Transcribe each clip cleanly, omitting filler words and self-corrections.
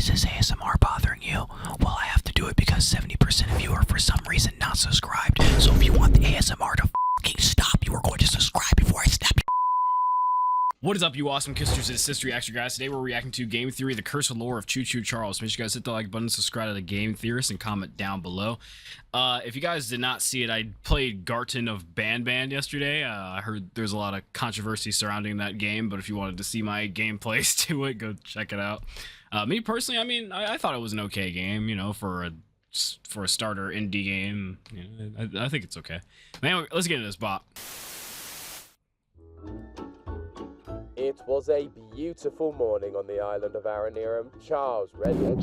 this ASMR bothering you? Well, I have to do it because 70% of you are for some reason not subscribed. So if you want the ASMR to fucking stop, you are going to subscribe before I snap you. What is up, you awesome kissers? It's CistReactZ, guys. Today we're reacting to Game Theory, the Curse and Lore of Choo Choo Charles. Make sure you guys hit the like button, subscribe to the Game Theorist, and comment down below. If you guys did not see it, I played Garten of Ban yesterday. I heard there's a lot of controversy surrounding that game, but if you wanted to see my gameplays to it, go check it out. Me personally, I mean, I thought it was an okay game, you know, for a starter indie game. You know, I think it's okay. Man, let's get into this bot. It was a beautiful morning on the island of Aranirum. Charles Redhead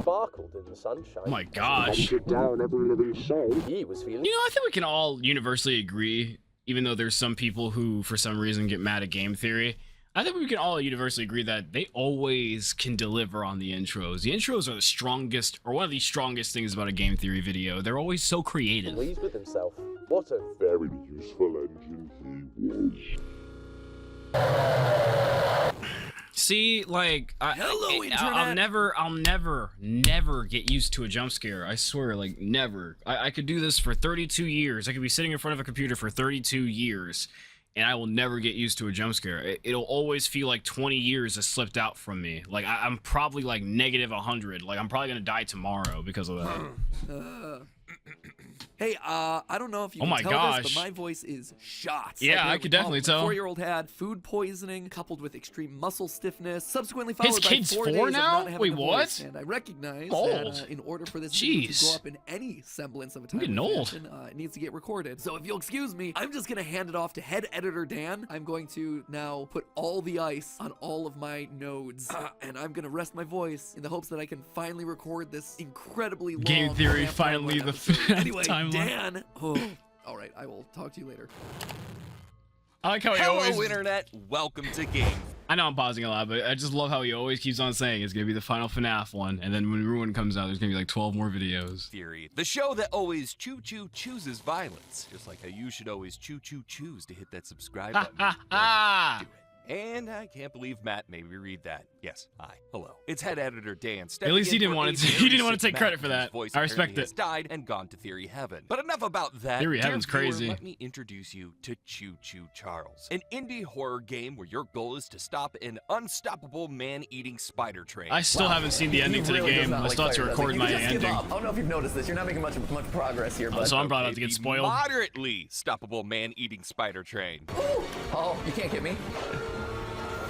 sparkled in the sunshine. Oh my gosh. Down every living soul. He was feeling. You know, I think we can all universally agree, even though there's some people who, for some reason, get mad at Game Theory. I think we can all universally agree that they always can deliver on the intros. The intros are the strongest, or one of the strongest things about a Game Theory video. They're always so creative. Pleased with himself. What a very useful engine he was. See, like, Hello, I'll never get used to a jump scare. I swear, like, never. I could do this for 32 years. I could be sitting in front of a computer for 32 years, and I will never get used to a jump scare. It'll always feel like 20 years has slipped out from me. Like, I'm probably, like, negative 100. Like, I'm probably gonna die tomorrow because of that. Hey, I don't know if you can tell this, but my voice is shot. Yeah, I could definitely tell. My 4-year-old had food poisoning coupled with extreme muscle stiffness, subsequently followed His kid's by 4 4 days now? of not having Wait, a what? voice. And I recognize Old. that in order for this video to go up in any semblance of a time getting old. fashion, it needs to get recorded. So if you'll excuse me, I'm just gonna hand it off to head editor Dan. I'm going to now put all the ice on all of my nodes, and I'm gonna rest my voice in the hopes that I can finally record this incredibly long Game Theory, finally the anyway, timeline. Dan. Oh, all right, I will talk to you later. I like how he Hello, always. Internet. Welcome to Game. I know I'm pausing a lot, but I just love how he always keeps on saying it's gonna be the final FNAF one, and then when Ruin comes out, there's gonna be like 12 more videos. Theory, the show that always choo-choo chooses violence, just like how you should always choo-choo choose to hit that subscribe button. Ha ha! Do it. And I can't believe Matt made me read that. Yes, hi. Hello. It's head editor Dan. At least he didn't want to. He didn't want to take Matt, credit for whose that. voice I respect apparently it. has died and gone to Theory Heaven. But enough about that. Theory Dear Heaven's viewer, crazy. Let me introduce you to Choo Choo Charles, an indie horror game where your goal is to stop an unstoppable man-eating spider train. I still haven't seen the ending to the game. I still have to record my ending. I don't know if you've noticed this. You're not making much progress here, but So I'm probably about to get spoiled. Moderately stoppable man-eating spider train. oh, you can't get me.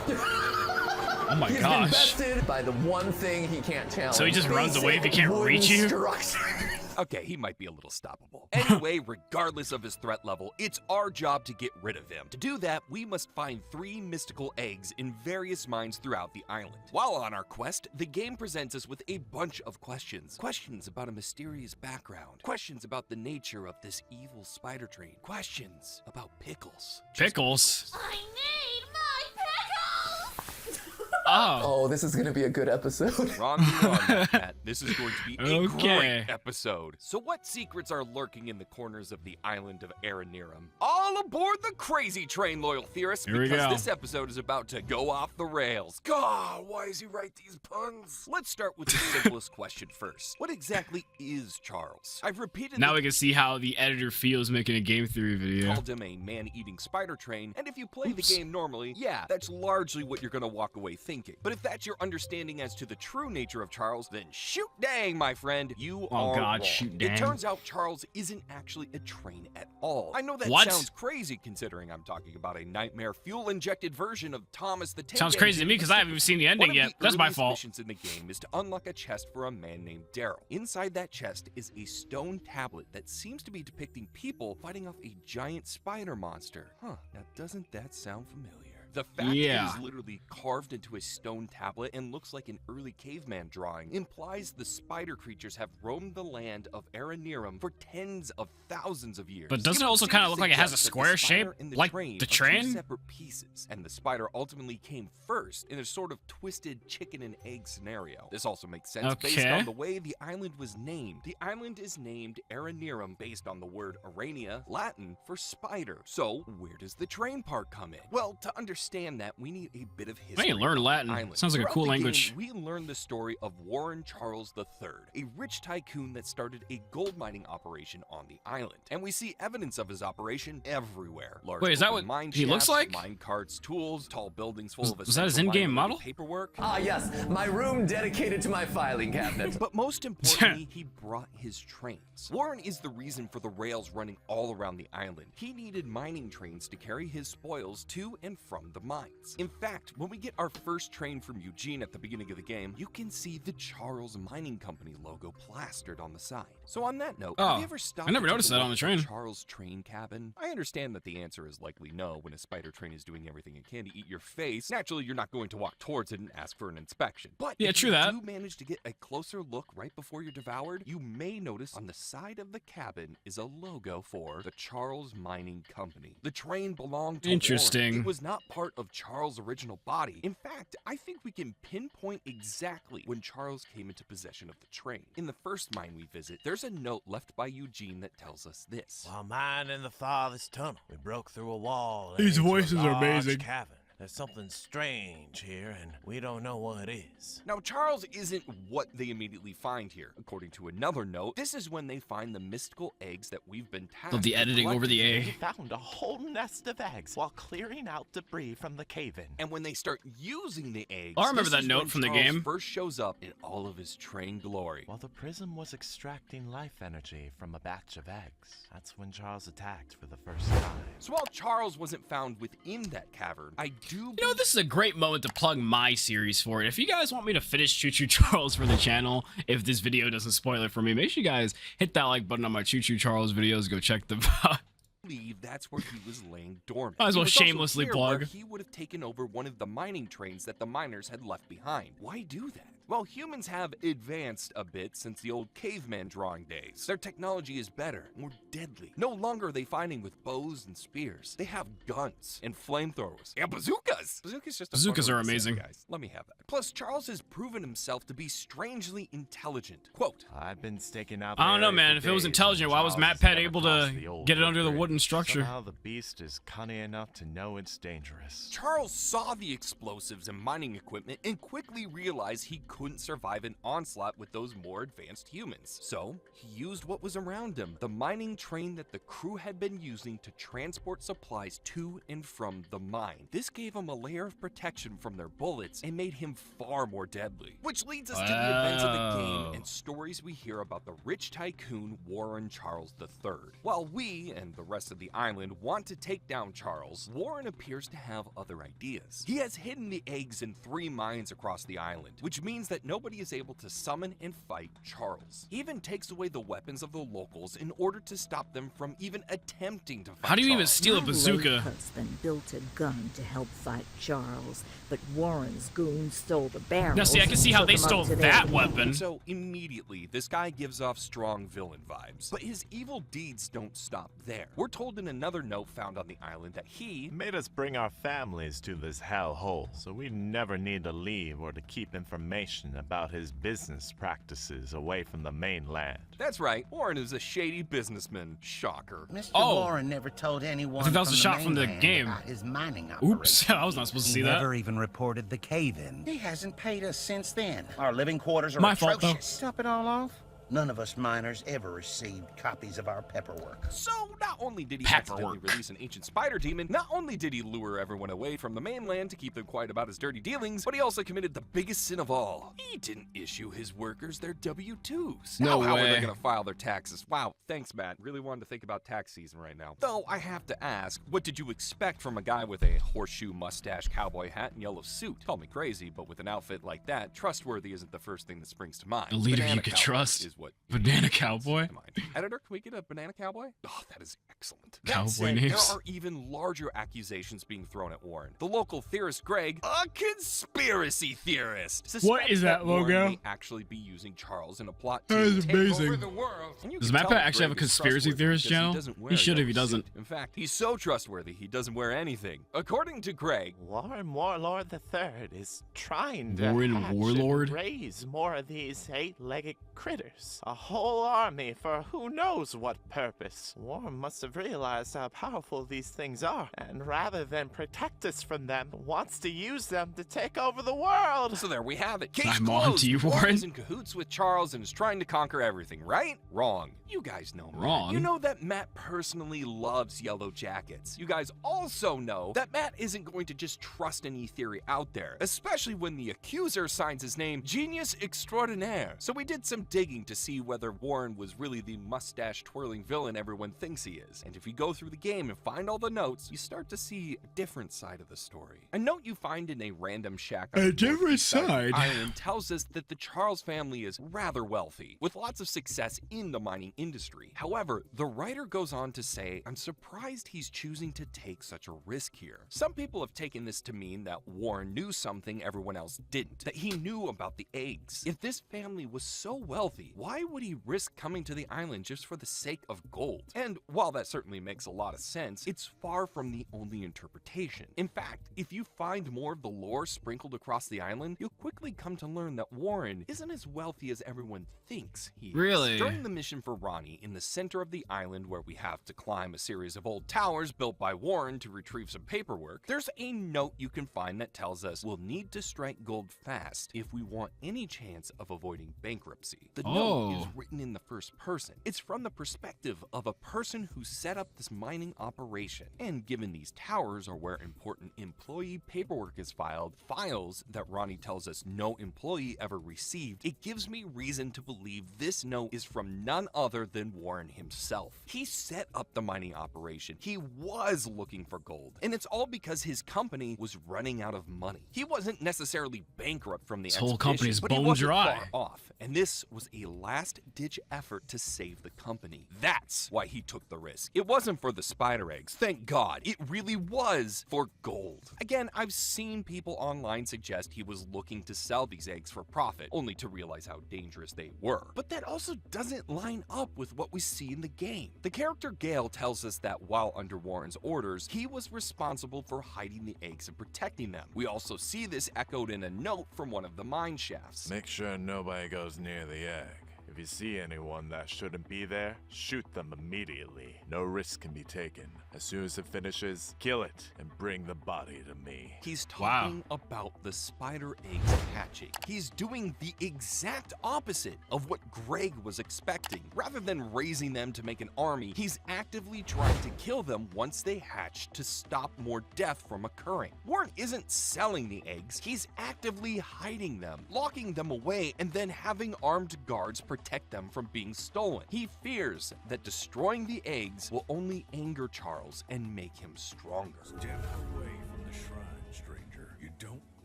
Oh my He's gosh. invested by the one thing he can't challenge. So he just runs away if he can't Basic reach you? wooden structure. Okay, he might be a little stoppable. Anyway, regardless of his threat level, it's our job to get rid of him. To do that, we must find 3 mystical eggs in various mines throughout the island. While on our quest, the game presents us with a bunch of questions. Questions about a mysterious background. Questions about the nature of this evil spider train. Questions about pickles. Just Pickles? I need my pickles! Oh. Oh, this is gonna be a good episode. Wrong you on that, Matt. This is going to be a Okay. great episode. So what secrets are lurking in the corners of the island of Aranirum? All aboard the crazy train, loyal theorists, Here we because go. this episode is about to go off the rails. God, why does he write these puns? Let's start with the simplest question first. What exactly is Charles? I've repeatedly Now we can see how the editor feels making a Game Theory video. called him a man-eating spider train, and if you play Oops. the game normally, yeah, that's largely what you're gonna walk away thinking. But if that's your understanding as to the true nature of Charles, then shoot dang, my friend, you are God, wrong. shoot It dang. turns out Charles isn't actually a train at all. I know that What? sounds crazy considering I'm talking about a nightmare fuel-injected version of Thomas the Tank Sounds crazy to Engine. me because I haven't even seen the ending One of yet. the That's my earliest fault. missions in the game is to unlock a chest for a man named Daryl. Inside that chest is a stone tablet that seems to be depicting people fighting off a giant spider monster. Huh, now doesn't that sound familiar? The fact that Yeah. it is literally carved into a stone tablet and looks like an early caveman drawing implies the spider creatures have roamed the land of Aranirum for tens of thousands of years. But doesn't it would also seem kinda to look like it has a suggest that square the spider shape, and the like train the are two train? separate pieces, and the spider ultimately came first in a sort of twisted chicken and egg scenario. This also makes sense based Okay. on the way the island was named. The island is named Aranirum based on the word Arania, Latin for spider. So where does the train part come in? Well, to understand understand that, we need a bit of history. I can learn on the Latin. island. Sounds like a Throughout cool the game, language. we learn the story of Warren Charles III, a rich tycoon that started a gold mining operation on the island. And we see evidence of his operation everywhere. Large Wait, is that open what mine he looks shafts, like? Mine carts, tools, tall buildings full of Was that his essential in-game mine-related model? paperwork. Ah, yes, my room dedicated to my filing cabinet. But most importantly, he brought his trains. Warren is the reason for the rails running all around the island. He needed mining trains to carry his spoils to and from the mines. In fact, when we get our first train from Eugene at the beginning of the game, you can see the Charles Mining Company logo plastered on the side. So on that note, have you ever stopped I never to take noticed a that look on the at train. Charles train cabin? I understand that the answer is likely no when a spider train is doing everything it can to eat your face. Naturally, you're not going to walk towards it and ask for an inspection. But Yeah, if true you that. do manage to get a closer look right before you're devoured, you may notice on the side of the cabin is a logo for the Charles Mining Company. The train belonged to Interesting. Warren. It was not part of Charles' original body. In fact, I think we can pinpoint exactly when Charles came into possession of the train. In the first mine we visit, there's a note left by Eugene that tells us this. While mining the farthest tunnel, we broke through a wall. These and into voices a are large amazing. Cavern. There's something strange here, and we don't know what it is. Now, Charles isn't what they immediately find here. According to another note, this is when they find the mystical eggs that we've been tasked Love the with editing over the collecting. A. We found a whole nest of eggs while clearing out debris from the cave-in. And when they start using the eggs, Oh, I remember this that is note when from the Charles game. first shows up in all of his train glory. While the prism was extracting life energy from a batch of eggs, that's when Charles attacked for the first time. So while Charles wasn't found within that cavern, I do You know, this is a great moment to plug my series for it. If you guys want me to finish Choo Choo Charles for the channel, if this video doesn't spoil it for me, make sure you guys hit that like button on my Choo Choo Charles videos. Go check them out. believe that's where he was laying dormant. Might as well It was also shamelessly clear where plug. he would have taken over one of the mining trains that the miners had left behind. Why do that? Well, humans have advanced a bit since the old caveman drawing days. Their technology is better, more deadly. No longer are they fighting with bows and spears. They have guns and flamethrowers and bazookas. Bazookas are word to say, amazing. guys. Let me have that. Plus, Charles has proven himself to be strangely intelligent. Quote, I've been staking out. I don't know, the area man. for If it was days, intelligent, and why was Charles Matt has Pett never able crossed to the old get it under the bridge. wooden structure? Somehow the beast is cunning enough to know it's dangerous. Charles saw the explosives and mining equipment and quickly realized he couldn't survive an onslaught with those more advanced humans. So, he used what was around him, the mining train that the crew had been using to transport supplies to and from the mine. This gave him a layer of protection from their bullets and made him far more deadly. Which leads us to the events of the Wow. game and stories we hear about the rich tycoon Warren Charles III. While we and the rest of the island want to take down Charles, Warren appears to have other ideas. He has hidden the eggs in 3 mines across the island, which means that nobody is able to summon and fight Charles. He even takes away the weapons of the locals in order to stop them from even attempting to fight How do you even Charles. steal a My bazooka? late husband built a gun to help fight Charles, but Warren's goons stole the barrels. Now, see, I can see and how took they 'em up stole to their that domain. weapon. So immediately, this guy gives off strong villain vibes. But his evil deeds don't stop there. We're told in another note found on the island that he Made us bring our families to this hellhole, so we never need to leave or to keep information about his business practices away from the mainland. That's right, Warren is a shady businessman. Shocker. Mr. Oh. Warren never told anyone I think that was a shot from the mainland game. about his mining Oops, operation. I was not supposed to see He that. never even reported the cave-in. He hasn't paid us since then. Our living quarters are My fault, though. atrocious. Top it all off, none of us miners ever received copies of our paperwork. So, not only did he Paperwork. accidentally release an ancient spider demon, not only did he lure everyone away from the mainland to keep them quiet about his dirty dealings, but he also committed the biggest sin of all. He didn't issue his workers their W-2s. No How are way. they gonna file their taxes? Wow, thanks, Matt. Really wanted to think about tax season right now. Though, I have to ask, what did you expect from a guy with a horseshoe mustache, cowboy hat, and yellow suit? Call me crazy, but with an outfit like that, trustworthy isn't the first thing that springs to mind. A leader Banana you could cowboy trust. is what Banana cowboy? Come on. Editor, can we get a banana cowboy? Oh, that is excellent. Cowboy That said, names. there are even larger accusations being thrown at Warren. The local theorist Greg, a conspiracy theorist, What is suspects that Warren logo? may actually be using Charles in a plot That to is take amazing. over the world. And you Does can Matt tell Pat that actually have a Greg is conspiracy trustworthy theorist because channel? doesn't wear He a should if yellow he doesn't. suit. In fact, he's so trustworthy he doesn't wear anything. According to Greg, Warren Warlord III is trying to Warren hatch and Warlord? raise more of these 8-legged critters. soldiers. A whole army for who knows what purpose. Warren must have realized how powerful these things are, and rather than protect us from them, wants to use them to take over the world. So there we have it. Case I'm on closed. to you, Warren Warren. is in cahoots with Charles and is trying to conquer everything, right? Wrong. You guys know Matt. Wrong? You know that Matt personally loves yellow jackets. You guys also know that Matt isn't going to just trust any theory out there, especially when the accuser signs his name Genius Extraordinaire. So we did some digging to see whether Warren was really the mustache-twirling villain everyone thinks he is. And if you go through the game and find all the notes, you start to see a different side of the story. A note you find in a random shack on A the different northeast side of the side? island tells us that the Charles family is rather wealthy, with lots of success in the mining industry. However, the writer goes on to say, I'm surprised he's choosing to take such a risk here. Some people have taken this to mean that Warren knew something everyone else didn't, that he knew about the eggs. If this family was so wealthy, why would he risk coming to the island just for the sake of gold? And while that certainly makes a lot of sense, it's far from the only interpretation. In fact, if you find more of the lore sprinkled across the island, you'll quickly come to learn that Warren isn't as wealthy as everyone thinks he is. Really? During the mission for Ronnie, in the center of the island where we have to climb a series of old towers built by Warren to retrieve some paperwork, there's a note you can find that tells us we'll need to strike gold fast if we want any chance of avoiding bankruptcy. The note is written in the first person. It's from the perspective of a person who set up this mining operation. And given these towers are where important employee paperwork is filed, files that Ronnie tells us no employee ever received, it gives me reason to believe this note is from none other than Warren himself. He set up the mining operation. He was looking for gold, and it's all because his company was running out of money. He wasn't necessarily bankrupt from the His whole expedition, company's but he bone wasn't dry. far off, and this was a last-ditch effort to save the company. That's why he took the risk. It wasn't for the spider eggs, thank God. It really was for gold. Again, I've seen people online suggest he was looking to sell these eggs for profit, only to realize how dangerous they were. But that also doesn't line up with what we see in the game. The character Gale tells us that while under Warren's orders, he was responsible for hiding the eggs and protecting them. We also see this echoed in a note from one of the mine shafts. Make sure nobody goes near the egg. If you see anyone that shouldn't be there, shoot them immediately. No risk can be taken. As soon as it finishes, kill it and bring the body to me. He's talking about the spider eggs hatching. He's doing the exact opposite of what Greg was expecting. Rather than raising them to make an army, he's actively trying to kill them once they hatch to stop more death from occurring. Warren isn't selling the eggs, he's actively hiding them, locking them away, and then having armed guards protect them from being stolen. He fears that destroying the eggs will only anger Charles and make him stronger. Step away from the shrine, stranger. You don't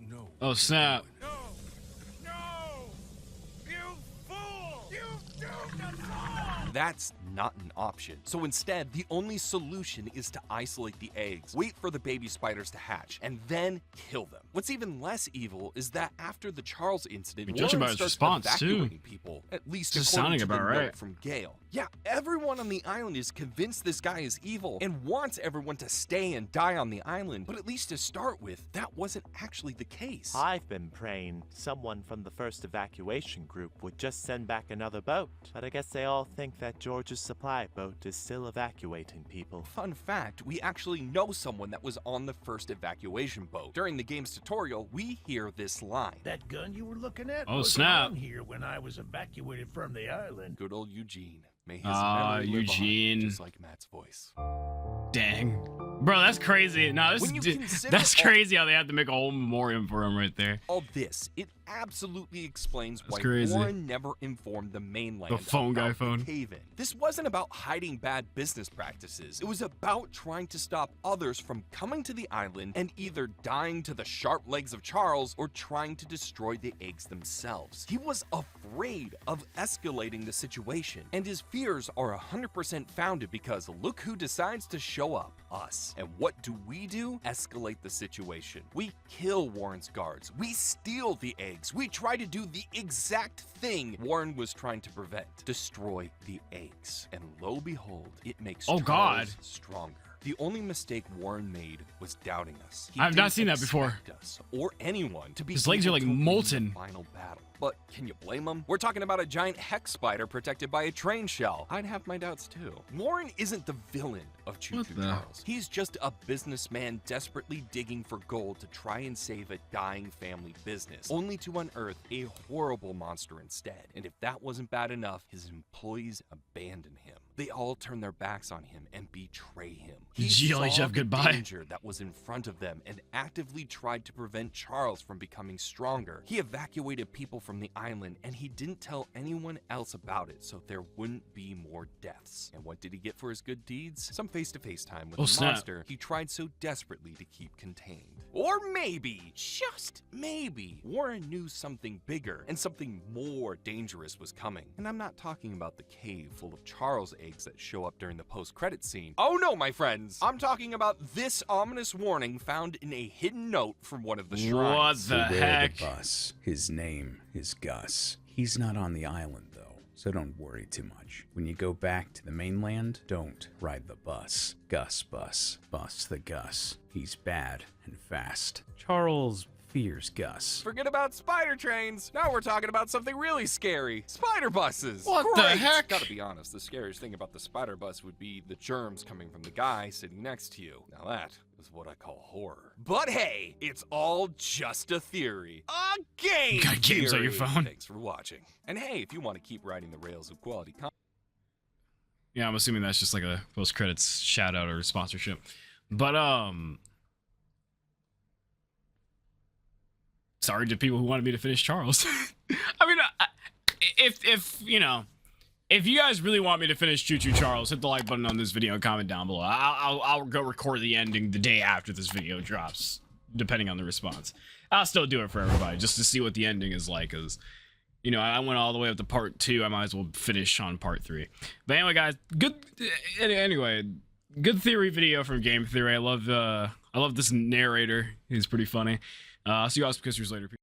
know. Oh, snap. No! No! You fool! You doomed us all! That's not an option. So instead, the only solution is to isolate the eggs, wait for the baby spiders to hatch, and then kill them. What's even less evil is that after the Charles incident, Judging by Warren his starts response, too. evacuating people, at least This is according sounding to the about note right. from Gale. Yeah, everyone on the island is convinced this guy is evil and wants everyone to stay and die on the island, but at least to start with, that wasn't actually the case. I've been praying someone from the first evacuation group would just send back another boat. But I guess they all think that George's supply boat is still evacuating people. Fun fact, we actually know someone that was on the first evacuation boat. During the game's tutorial, we hear this line. That gun you were looking at Oh, wasn't snap. on here when I was evacuated from the island. Good old Eugene. May his Ah, memory live on, Eugene. just like Matt's voice. Dang. Bro, that's crazy. No, this When you is consider that's all- crazy how they have to make a whole memoriam for him right there. All this, it absolutely explains why crazy. Warren never informed the mainland The phone guy about phone. the cave-in. This wasn't about hiding bad business practices. It was about trying to stop others from coming to the island and either dying to the sharp legs of Charles or trying to destroy the eggs themselves. He was afraid of escalating the situation, and his fears are 100% founded because look who decides to show up, us. And what do? Escalate the situation. We kill Warren's guards. We steal the eggs. We try to do the exact thing Warren was trying to prevent. Destroy the eggs. And lo behold, it makes Oh, Charles God. stronger. The only mistake Warren made was doubting us. He I've not didn't seen that before. expect us or anyone to be His legs are able like to win the molten. final battle. but can you blame him? We're talking about a giant hex spider protected by a train shell. I'd have my doubts too. Warren isn't the villain of Choo Choo Charles. He's just a businessman desperately digging for gold to try and save a dying family business, only to unearth a horrible monster instead. And if that wasn't bad enough, his employees abandon him. They all turn their backs on him and betray him. He saw the danger that was in front of them and actively tried to prevent Charles from becoming stronger. He evacuated people from the island and he didn't tell anyone else about it so there wouldn't be more deaths. And what did he get for his good deeds? Some face-to-face time with the monster he tried so desperately to keep contained. Or maybe, just maybe, Warren knew something bigger and something more dangerous was coming. And I'm not talking about the cave full of Charles eggs that show up during the post-credit scene. Oh no, my friends! I'm talking about this ominous warning found in a hidden note from one of the shrines. What the heck? The bus. His name is Gus. He's not on the island, though, so don't worry too much. When you go back to the mainland, don't ride the bus. Gus bus. Bus the Gus. He's bad and fast. Charles fears Gus. Forget about spider trains. Now we're talking about something really scary. Spider buses. What the heck? Gotta be honest, the scariest thing about the spider bus would be the germs coming from the guy sitting next to you. Now that is what I call horror. But hey, it's all just a theory. A game You got games on your theory. phone. Thanks for watching. And hey, if you want to keep riding the rails of quality content. Yeah, I'm assuming that's just like a post-credits shout-out or sponsorship. But, sorry to people who wanted me to finish Charles. I mean, if you know, if you guys really want me to finish Choo Choo Charles, hit the like button on this video and comment down below. I'll go record the ending the day after this video drops, depending on the response. I'll still do it for everybody, just to see what the ending is like, because, you know, I went all the way up to part 2. I might as well finish on part 3. But anyway, guys, good theory video from Game Theory. I love this narrator. He's pretty funny. I'll see you guys later.